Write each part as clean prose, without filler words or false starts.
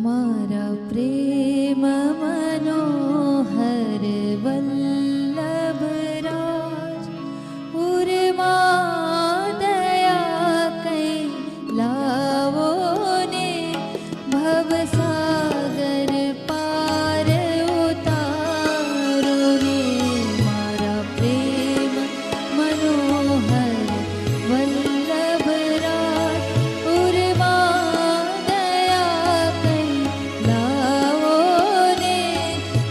મારા પ્રેમ મનોહર વલ્લભરાજ ઉર્મા દયા કઈ લાવો ને ભવસાગર પાર ઉતારો ને મારા પ્રેમ મનોહર વલ્લભરાજ ઉર્મા દયા કઈ લાવો ને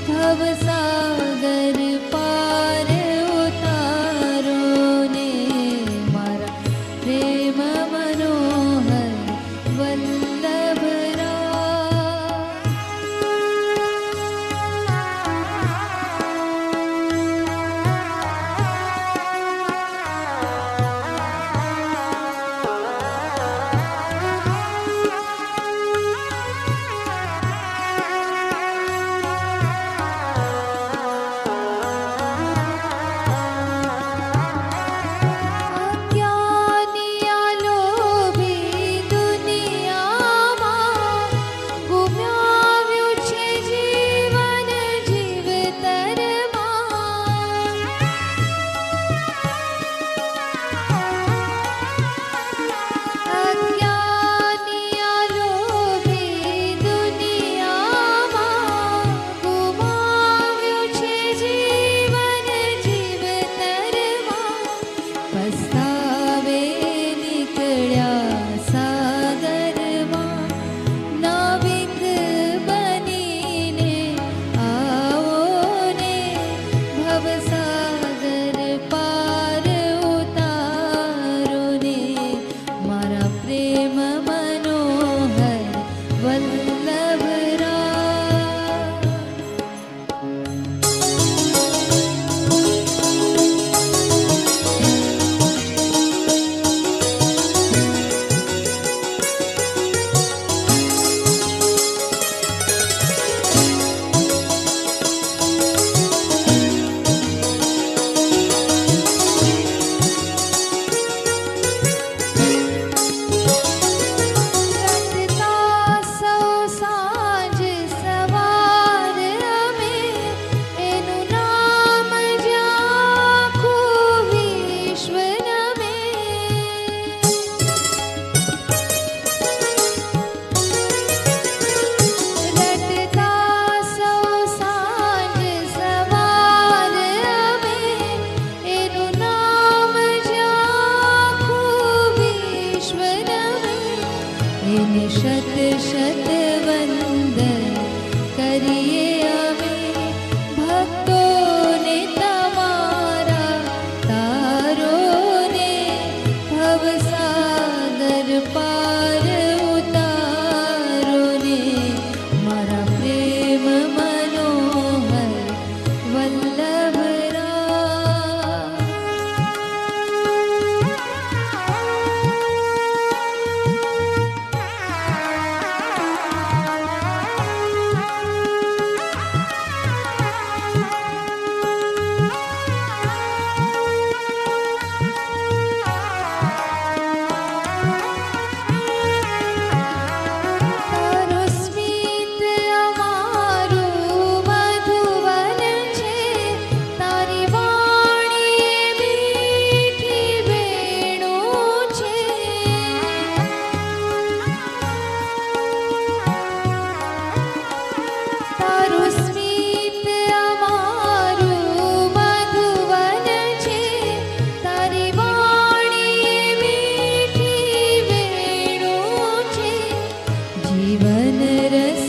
ભવસાગર પાર ઉતારો ને મારા પ્રેમ મનોહર વલ્લભરાજ. અજ્ઞાનિયા લોભી દુનિયામાં ગુમાવ્યું છે જીવન જીવતરમાં. અજ્ઞાનિયા લોભી દુનિયામાં ગુમાવ્યું છે જીવન જીવતરમાં. પસ્તાવે નીકળ્યા સાગરમાં નાવિક બનીને આવો ને ભવસાગર પાર ઉતારો ને મારા પ્રેમ મનોહર વલ્લભરાજ. રટતા સૌ સાંજ સવાર અમે એનું નામ જ્યાં વિશ્વ નમે. રટતા સૌ સાંજ સવાર અમે એનું નામ જ્યાં વિશ્વ નમે. એને શત શત વંદન કરીએ અમે ભક્તોને તમારા તારો ને ભવસાગર પાર ઉતારો ને મારા પ્રેમ મનોહર વલ્લભરાજ. તારું સ્મિત અમારું મધુવન છે, તારી વાણી મીઠી વેણું છે. તારું સ્મિત અમારું મધુવન છે, તારી વાણી મીઠી વેણું છે. જીવન રસ